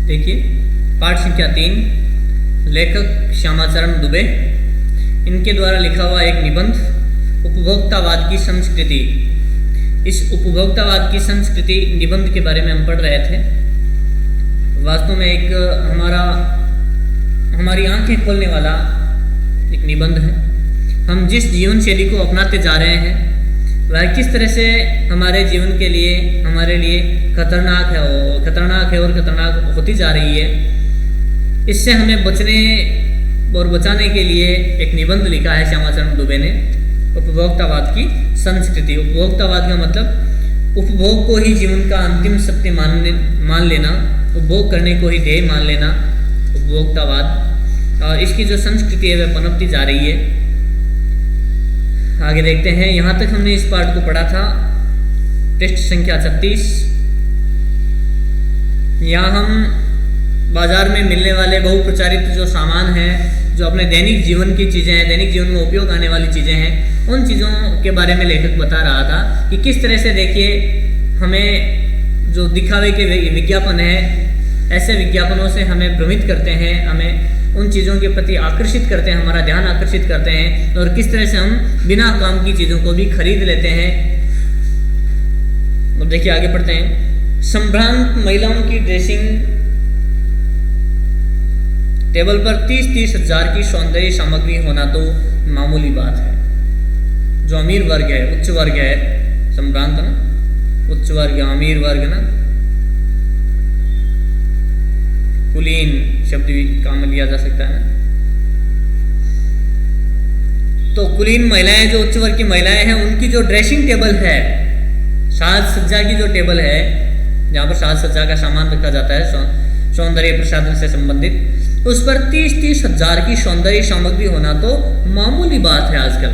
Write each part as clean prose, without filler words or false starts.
देखिए पाठ संख्या 3, लेखक श्यामाचरण दुबे, इनके द्वारा लिखा हुआ एक निबंध उपभोक्तावाद की संस्कृति। इस उपभोक्तावाद की संस्कृति निबंध के बारे में हम पढ़ रहे थे। वास्तव में एक हमारी आंखें खोलने वाला एक निबंध है। हम जिस जीवन शैली को अपनाते जा रहे हैं वह किस तरह से हमारे जीवन के लिए, हमारे लिए खतरनाक है और खतरनाक होती जा रही है। इससे हमें बचने और बचाने के लिए एक निबंध लिखा है श्यामाचरण दुबे ने, उपभोक्तावाद की संस्कृति। उपभोक्तावाद का मतलब उपभोग को ही जीवन का अंतिम सत्य मान लेना, उपभोग करने को ही ध्येय मान लेना, उपभोक्तावाद। और इसकी जो संस्कृति है वह पनपती जा रही है। आगे देखते हैं। यहाँ तक हमने इस पाठ को पढ़ा था, टेस्ट संख्या 36। यहाँ हम बाजार में मिलने वाले बहुप्रचारित जो सामान है, जो अपने दैनिक जीवन की चीज़ें हैं, दैनिक जीवन में उपयोग आने वाली चीज़ें हैं, उन चीज़ों के बारे में लेखक बता रहा था कि किस तरह से, देखिए, हमें जो दिखावे के विज्ञापन है, ऐसे विज्ञापनों से हमें भ्रमित करते हैं, हमें उन चीज़ों के प्रति आकर्षित करते हैं, हमारा ध्यान आकर्षित करते हैं, और किस तरह से हम बिना काम की चीज़ों को भी खरीद लेते हैं। और देखिए आगे पढ़ते हैं। संभ्रांत महिलाओं की ड्रेसिंग टेबल पर 30-30 हजार की सौंदर्य सामग्री होना तो मामूली बात है। जो अमीर वर्ग है, उच्च वर्ग है, संभ्रांत ना, उच्च वर्ग, अमीर वर्ग ना, कुलीन शब्द भी काम में लिया जा सकता है ना। तो कुलीन महिलाएं, जो उच्च वर्ग की महिलाएं हैं, उनकी जो ड्रेसिंग टेबल है, साज सज्जा की जो टेबल है, जहाँ पर साज सज्जा का सामान रखा जाता है, सौंदर्य प्रसाधन से संबंधित, उस पर 30-30 हजार की सौंदर्य सामग्री होना तो मामूली बात है आजकल।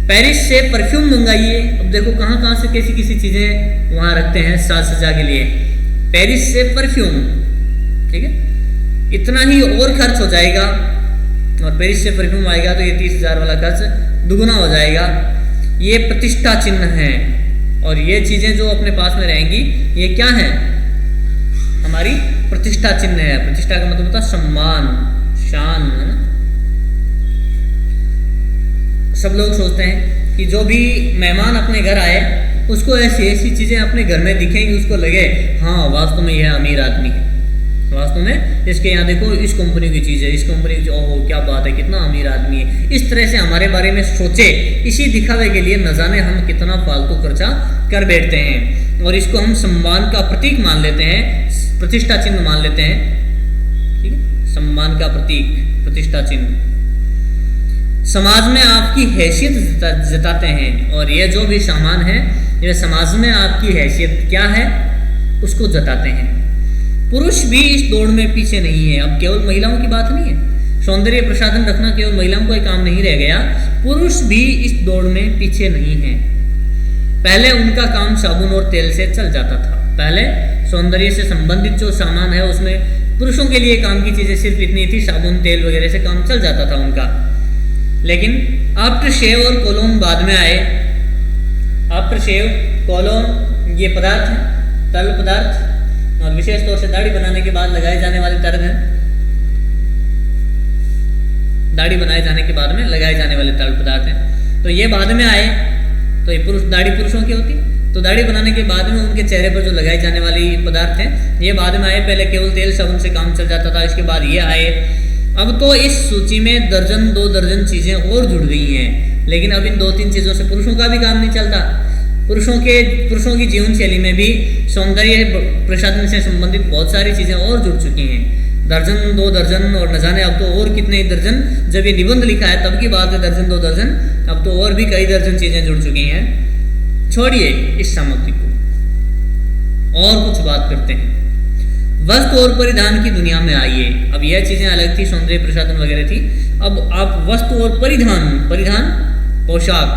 पेरिस से परफ्यूम मंगाइए। अब देखो कहाँ से कैसी चीजें वहां रखते हैं साज सज्जा के लिए। पेरिस से परफ्यूम, ठीक है, इतना ही और खर्च हो जाएगा, और पेरिस से परफ्यूम आएगा तो ये 30 हजार वाला खर्च दुगुना हो जाएगा। ये प्रतिष्ठा चिन्ह है, और ये चीजें जो अपने पास में रहेंगी, ये क्या है? हमारी प्रतिष्ठा चिन्ह है। प्रतिष्ठा का मतलब होता है सम्मान, शान, है ना। सब लोग सोचते हैं कि जो भी मेहमान अपने घर आए, उसको ऐसी चीजें अपने घर में दिखेंगी, उसको लगे हाँ वास्तव में यह अमीर आदमी है, वास्तव में इसके यहाँ देखो इस कंपनी की चीज़ है, इस कंपनी की, ओह क्या बात है, कितना अमीर आदमी है। इस तरह से हमारे बारे में सोचे, इसी दिखावे के लिए न जाने हम कितना फालतू खर्चा कर बैठते हैं, और इसको हम सम्मान का प्रतीक मान लेते हैं, प्रतिष्ठा चिन्ह मान लेते हैं, ठीक है, सम्मान का प्रतीक, प्रतिष्ठा चिन्ह। समाज में आपकी हैसियत जताते हैं, और ये जो भी सामान है, ये समाज में आपकी हैसियत क्या है उसको जताते हैं। पुरुष भी इस दौड़ में पीछे नहीं है। अब केवल महिलाओं की बात नहीं है, सौंदर्य प्रसाधन रखना केवल महिलाओं का काम नहीं रह गया, पुरुष भी इस दौड़ में पीछे नहीं है। पहले उनका काम साबुन और तेल से चल जाता था। पहले सौंदर्य से संबंधित जो सामान है उसमें पुरुषों के लिए काम की चीजें सिर्फ इतनी थी, साबुन तेल वगैरह से काम चल जाता था उनका। लेकिन आफ्टर शेव और कोलोन बाद में आए। आफ्टर शेव, कोलोन, ये पदार्थ है, तरल पदार्थ, और विशेष तौर से दाढ़ी बनाने के बाद लगाए जाने वाले तरल हैं। दाढ़ी बनाए जाने के बाद में लगाए जाने वाले तरल पदार्थ हैं। तो ये बाद में आए। तो ये दाढ़ी पुरुषों की होती, तो दाढ़ी बनाने के बाद में उनके चेहरे पर जो लगाई जाने वाली पदार्थ हैं, ये बाद में आए। पहले केवल तेल साबुन से काम चल जाता था, इसके बाद ये आए। अब तो इस सूची में दर्जन 2 दर्जन चीजें और जुड़ गई हैं। लेकिन अब इन 2-3 चीजों से पुरुषों का भी काम नहीं चलता। पुरुषों की जीवन शैली में भी सौंदर्य प्रसाधन से संबंधित बहुत सारी चीजें और जुड़ चुकी हैं। दर्जन 2 दर्जन, और न जाने अब तो और कितने दर्जन। जब ये निबंध लिखा है तब की बात है, दर्जन 2 दर्जन, अब तो और भी कई दर्जन चीजें जुड़ चुकी हैं। छोड़िए इस सामग्री को, और कुछ बात करते हैं। वस्त्र और परिधान की दुनिया में आइए। अब यह चीजें अलग थी, सौंदर्य प्रसाधन वगैरह थी। अब आप वस्त्र और परिधान, पोशाक,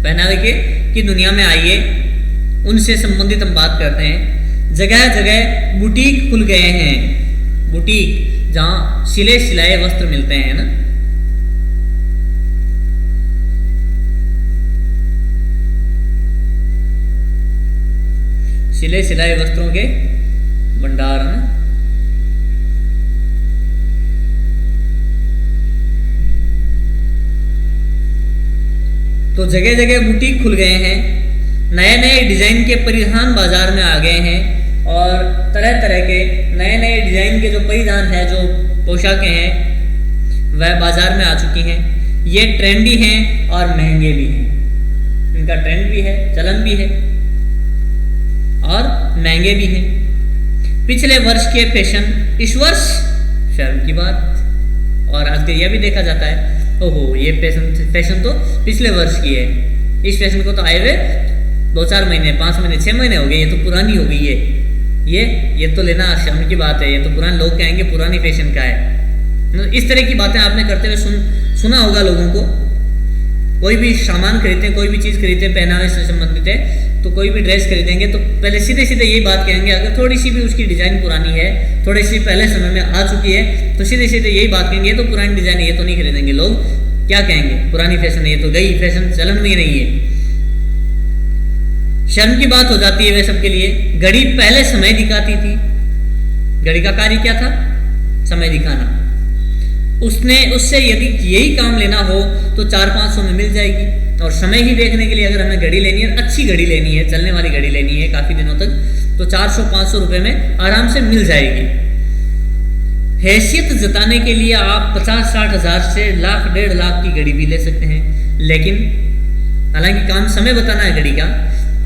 पहनावे की दुनिया में आइए। उनसे संबंधित हम बात करते हैं। जगह जगह बुटीक खुल गए हैं। बुटीक, जहाँ सिलाए वस्त्र मिलते हैं ना। सिले सिलाए वस्त्रों के भंडार में। तो जगह जगह बुटीक खुल गए हैं, नए नए डिजाइन के परिधान बाजार में आ गए हैं और तरह तरह के नए नए डिजाइन के जो परिधान है, जो पोशाकें हैं, वह बाजार में आ चुकी हैं। ये ट्रेंडी हैं और महंगे भी हैं, इनका ट्रेंड भी है, चलन भी है और महंगे भी हैं। पिछले वर्ष के फैशन इस वर्ष शर्म की बात। और आजकल यह भी देखा जाता है, ओहो ये फैशन तो पिछले वर्ष की है, इस फैशन को तो आए हुए 2-4 महीने, 5 महीने, 6 महीने हो गए, ये तो पुरानी हो गई है, ये तो लेना शर्म की बात है, ये तो पुराने लोग कहेंगे पुरानी फैशन का है। इस तरह की बातें आपने करते हुए सुना होगा लोगों को। कोई भी सामान खरीदते हैं, कोई भी चीज़ खरीदते हैं पहनावे से संबंधित है, तो कोई भी ड्रेस खरीदेंगे तो पहले सीधे सीधे यही बात कहेंगे, अगर थोड़ी सी भी उसकी डिज़ाइन पुरानी है, थोड़ी सी पहले समय में आ चुकी है, तो सीधे सीधे यही बात कहेंगे, ये तो पुरानी डिज़ाइन है, ये तो नहीं खरीदेंगे। लोग क्या कहेंगे, पुरानी फैशन है, ये तो गई फैशन, चलन में नहीं है। शर्म की बात हो जाती है वे सबके लिए। घड़ी पहले समय दिखाती थी, घड़ी का कार्य क्या था, समय दिखाना। उससे यदि यही काम लेना हो तो 400-500 में मिल जाएगी। और समय ही देखने के लिए अगर हमें घड़ी लेनी है, अच्छी घड़ी लेनी है, चलने वाली घड़ी लेनी है काफ़ी दिनों तक, तो 400-500 रुपये में आराम से मिल जाएगी। हैसियत जताने के लिए आप 50-60 हज़ार से लाख 1.5 लाख की घड़ी भी ले सकते हैं। लेकिन हालांकि काम समय बताना है घड़ी का,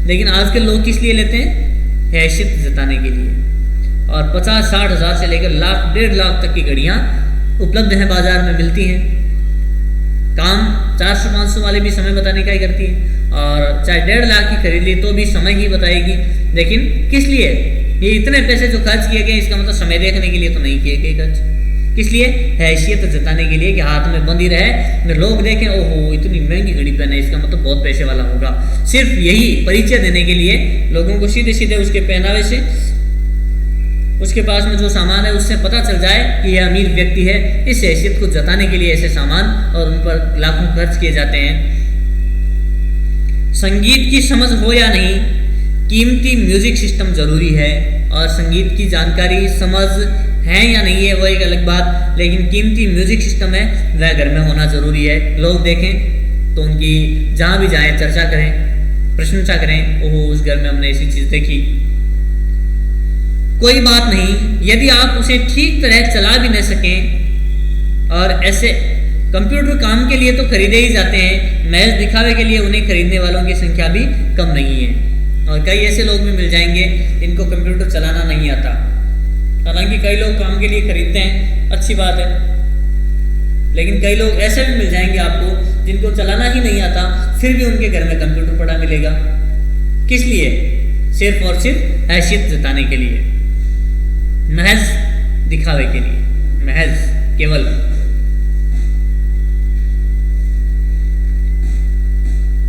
लेकिन आजकल लोग किस लिए लेते हैं, हैसियत जताने के लिए। और 50-60 हज़ार से लेकर लाख 1.5 लाख तक की घड़ियाँ उपलब्ध हैं, बाजार में मिलती हैं। काम 400-500 वाले भी समय बताने का ही करती है, और चाहे 1.5 लाख की खरीद ली तो भी समय ही बताएगी। लेकिन किस लिए, ये इतने पैसे जो खर्च किए गए, इसका मतलब समय देखने के लिए तो नहीं किए गए खर्च। किस लिए, हैसियत जताने के लिए कि हाथ में बंदी रहे, लोग देखें ओहो इतनी महंगी घड़ी पहने, इसका मतलब बहुत पैसे वाला होगा। सिर्फ यही परिचय देने के लिए लोगों को सीधे सीधे उसके पहनावे से, उसके पास में जो सामान है उससे पता चल जाए कि यह अमीर व्यक्ति है। इस हैसियत को जताने के लिए ऐसे सामान और उन पर लाखों खर्च किए जाते हैं। संगीत की समझ हो या नहीं, कीमती म्यूजिक सिस्टम जरूरी है। और संगीत की जानकारी समझ है या नहीं है वो एक अलग बात, लेकिन कीमती म्यूजिक सिस्टम है वह घर में होना जरूरी है। लोग देखें तो उनकी जहाँ भी जाएं चर्चा करें, प्रशंसा करें, ओहो उस घर में हमने ऐसी चीज़ देखी। कोई बात नहीं, यदि आप उसे ठीक तरह चला भी न सकें, और ऐसे कंप्यूटर काम के लिए तो खरीदे ही जाते हैं, महज दिखावे के लिए उन्हें खरीदने वालों की संख्या भी कम नहीं है। और कई ऐसे लोग भी मिल जाएंगे इनको कंप्यूटर चलाना नहीं आता। हालांकि कई लोग काम के लिए खरीदते हैं, अच्छी बात है, लेकिन कई लोग ऐसे भी मिल जाएंगे आपको जिनको चलाना ही नहीं आता, फिर भी उनके घर में कंप्यूटर पड़ा मिलेगा। किस लिए, सिर्फ और सिर्फ हैसियत जताने के लिए, महज दिखावे के लिए, महज केवल।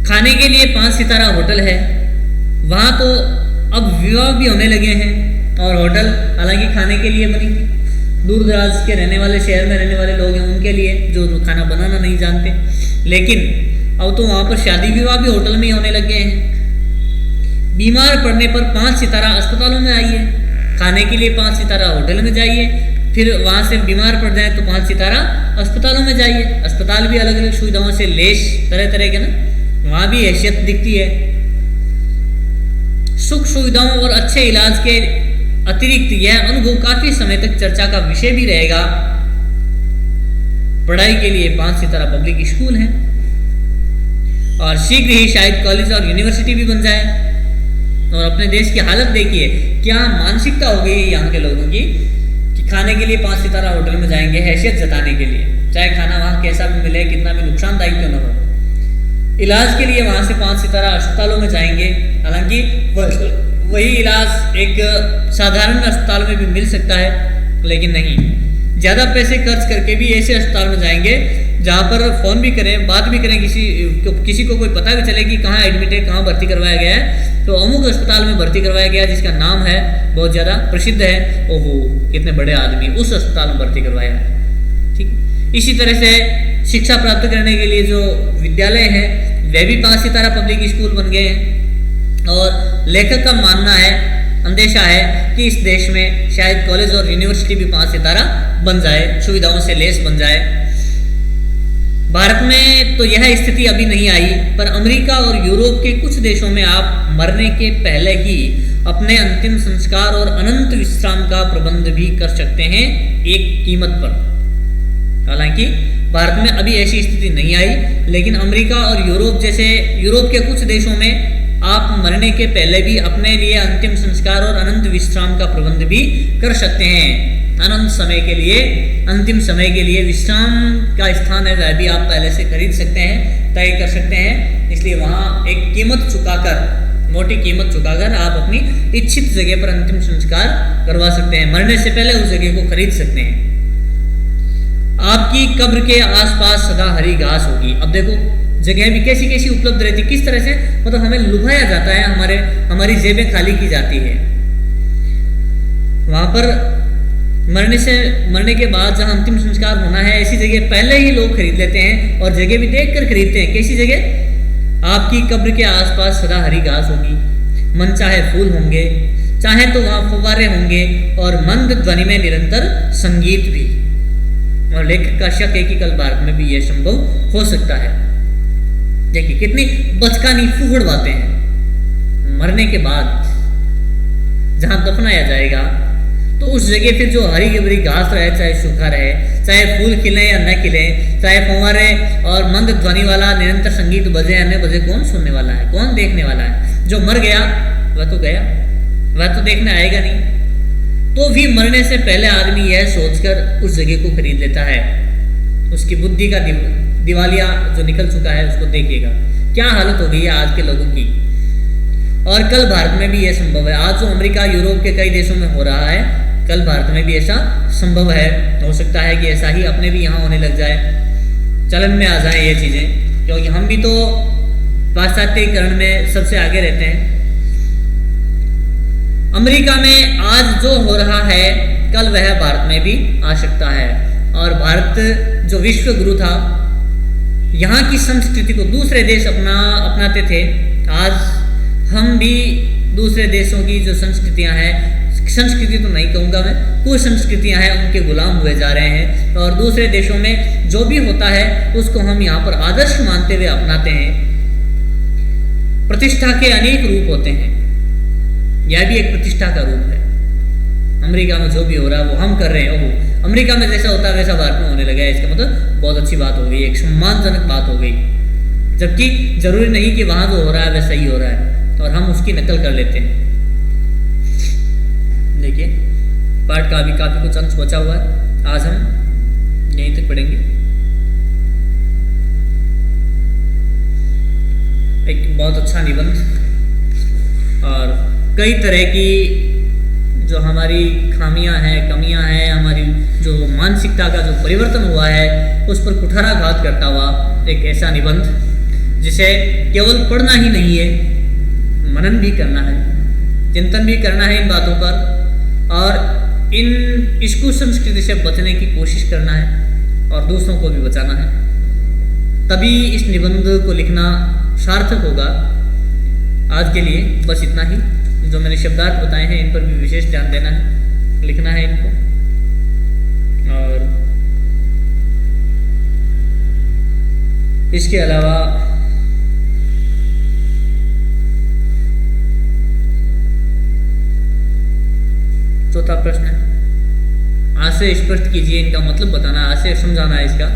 खाने के लिए 5 सितारा होटल है, वहां तो अब विवाह भी होने लगे हैं। और होटल हालांकि खाने के लिए बनी थी, दूर दराज के रहने वाले, शहर में रहने वाले लोग हैं उनके लिए जो खाना बनाना नहीं जानते, लेकिन अब तो वहां पर शादी विवाह भी होटल में ही होने लगे हैं। बीमार पड़ने पर 5 सितारा अस्पतालों में आइए, खाने के लिए 5 सितारा होटल में जाइए, फिर वहाँ से बीमार पड़ जाए तो 5 सितारा अस्पतालों में जाइए। अस्पताल भी अलग अलग सुविधाओं से लेस तरह तरह के ना, वहाँ भी हैसियत दिखती है। सुख सुविधाओं और अच्छे इलाज के अतिरिक्त यह अनुभव काफी समय तक चर्चा का विषय भी रहेगा। पढ़ाई के लिए 5 सितारा पब्लिक स्कूल है, और शीघ्र ही शायद कॉलेज और यूनिवर्सिटी भी बन जाए। और अपने देश की हालत देखिए, क्या मानसिकता हो गई है यहाँ के लोगों की कि खाने के लिए 5 सितारा होटल में जाएंगे हैसियत जताने के लिए, चाहे खाना वहाँ कैसा भी मिले, कितना भी नुकसानदायक क्यों न हो। इलाज के लिए वहाँ से 5 सितारा अस्पतालों में जाएंगे, हालांकि वही इलाज एक साधारण अस्पताल में भी मिल सकता है, लेकिन नहीं, ज़्यादा पैसे खर्च करके भी ऐसे अस्पताल में जाएंगे जहाँ पर फ़ोन भी करें, बात भी करें, किसी को कोई पता भी चले कि कहाँ एडमिट है, कहाँ भर्ती करवाया गया है, तो अमुक अस्पताल में भर्ती करवाया गया जिसका नाम है बहुत ज़्यादा प्रसिद्ध है, ओहो कितने बड़े आदमी उस अस्पताल में भर्ती करवाया है। ठीक इसी तरह से शिक्षा प्राप्त करने के लिए जो विद्यालय हैं वे भी 5 सितारा पब्लिक स्कूल बन गए हैं। और लेखक का मानना है, अंदेशा है कि इस देश में शायद कॉलेज और यूनिवर्सिटी भी 5 सितारा बन जाए, सुविधाओं से लेस बन जाए। भारत में तो यह स्थिति अभी नहीं आई, पर अमेरिका और यूरोप के कुछ देशों में आप मरने के पहले ही अपने अंतिम संस्कार और अनंत विश्राम का प्रबंध भी कर सकते हैं एक कीमत पर। हालांकि भारत में अभी ऐसी स्थिति नहीं आई, लेकिन अमेरिका और यूरोप के कुछ देशों में आप मरने के पहले भी अपने लिए अंतिम संस्कार और अनंत विश्राम का प्रबंध भी कर सकते हैं। अनंत समय के लिए, अंतिम समय के लिए विश्राम का स्थान है, वह भी आप पहले से खरीद सकते हैं, तय कर सकते हैं। इसलिए वहाँ एक कीमत चुकाकर, मोटी कीमत चुकाकर आप अपनी इच्छित जगह पर अंतिम संस्कार करवा सकते हैं। मरने से पहले उस जगह को खरीद सकते हैं। आपकी कब्र के आसपास सदा हरी घास होगी। अब देखो जगह भी कैसी कैसी उपलब्ध रहती, किस तरह से मतलब हमें लुभाया जाता है, हमारी जेबें खाली की जाती है। वहां पर मरने के बाद जहां अंतिम संस्कार होना है, ऐसी जगह पहले ही लोग खरीद लेते हैं और जगह भी देख कर खरीदते हैं। कैसी जगह? आपकी कब्र के आसपास सदा हरी घास होगी, मन चाहे फूल होंगे, चाहे तो वहां फव्वारे होंगे और मंद ध्वनि में निरंतर संगीत भी। और लेखक का शक है कि कल भारत में भी यह संभव हो सकता है। देखिए कितनी बचकानी फूहड़ बातें हैं। मरने के बाद जहां दफनाया जाएगा तो उस जगह फिर जो हरी भरी घास रहे, चाहे सूखा रहे, चाहे फूल खिले या न खिले, चाहे फव्वारे और मंद ध्वनि वाला निरंतर संगीत बजे या न बजे, कौन सुनने वाला है, कौन देखने वाला है? जो मर गया वह तो गया, वह तो देखने आएगा नहीं। तो भी मरने से पहले आदमी यह सोचकर उस जगह को खरीद लेता है। उसकी बुद्धि का दिवालिया जो निकल चुका है उसको देखिएगा क्या हालत हो गई है आज के लोगों की। और कल भारत में भी यह संभव है। आज जो अमेरिका यूरोप के कई देशों में हो रहा है, कल भारत में भी ऐसा संभव है। हो सकता है कि ऐसा ही अपने भी यहाँ होने लग जाए, चलन में आ जाए ये चीज़ें, क्योंकि हम भी तो पाश्चात्यकरण में सबसे आगे रहते हैं। अमेरिका में आज जो हो रहा है कल वह भारत में भी आ सकता है। और भारत जो विश्व गुरु था, यहाँ की संस्कृति को दूसरे देश अपनाते थे। आज हम भी दूसरे देशों की जो संस्कृतियाँ हैं, संस्कृति तो नहीं कहूँगा मैं, कुछ संस्कृतियाँ हैं उनके गुलाम हुए जा रहे हैं। और दूसरे देशों में जो भी होता है उसको हम यहाँ पर आदर्श मानते हुए अपनाते हैं। प्रतिष्ठा के अनेक रूप होते हैं, यह भी एक प्रतिष्ठा का रूप है। अमेरिका में जो भी हो रहा है वो हम कर रहे हैं। ओह, अमेरिका में जैसा होता है वैसा भारत में होने लगा है, इसका मतलब बहुत अच्छी बात हो गई, एक सम्मानजनक बात हो गई। जबकि जरूरी नहीं कि वहाँ जो हो रहा है वैसा ही हो रहा है, और हम उसकी नकल कर लेते हैं। देखिए पाठ का अभी काफ़ी कुछ अंश बचा हुआ है, आज हम यहीं तक पढ़ेंगे। एक बहुत अच्छा निबंध और कई तरह की जो हमारी खामियां हैं, कमियां हैं, हमारी जो मानसिकता का जो परिवर्तन हुआ है उस पर कुठाराघात करता हुआ एक ऐसा निबंध जिसे केवल पढ़ना ही नहीं है, मनन भी करना है, चिंतन भी करना है इन बातों पर, और इन इस कुसंस्कृति से बचने की कोशिश करना है और दूसरों को भी बचाना है। तभी इस निबंध को लिखना सार्थक होगा। आज के लिए बस इतना ही। जो मैंने शब्दार्थ बताए हैं इन पर भी विशेष ध्यान देना है, लिखना है इनको। और इसके अलावा चौथा प्रश्न है, आज से स्पष्ट कीजिए, इनका मतलब बताना, आज से समझाना है इसका,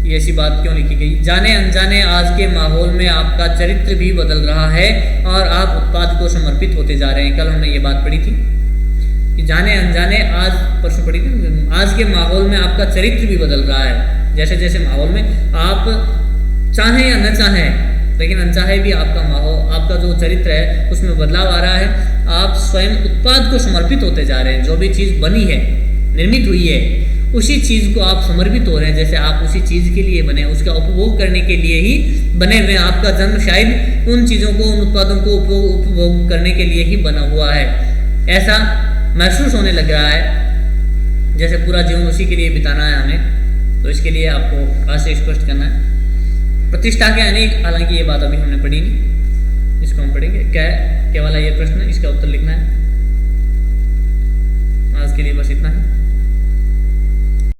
ये ऐसी बात क्यों लिखी गई। जाने अनजाने आज के माहौल में आपका चरित्र भी बदल रहा है और आप उत्पाद को समर्पित होते जा रहे हैं। कल हमने ये बात पढ़ी थी कि जाने अनजाने, आज परसों पढ़ी थी, आज के माहौल में आपका चरित्र भी बदल रहा है। जैसे जैसे माहौल में आप चाहें या न चाहें, लेकिन अनचाहे भी आपका माहौल, आपका जो चरित्र है उसमें बदलाव आ रहा है। आप स्वयं उत्पाद को समर्पित होते जा रहे हैं। जो भी चीज़ बनी है, निर्मित हुई है, उसी चीज़ को आप समर्पित हो रहे हैं। जैसे आप उसी चीज़ के लिए बने, उसका उपभोग करने के लिए ही बने हुए। आपका जन्म शायद उन चीज़ों को, उन उत्पादों को उपभोग करने के लिए ही बना हुआ है। ऐसा महसूस होने लग रहा है जैसे पूरा जीवन उसी के लिए बिताना है हमें। तो इसके लिए आपको आज से स्पष्ट करना है। प्रतिष्ठा के अनेक, हालांकि ये बात अभी हमने पढ़ी नहीं, इसको हम पढ़ेंगे। क्या है ये वाला ये प्रश्न, इसका उत्तर लिखना है। आज के लिए बस इतना ही।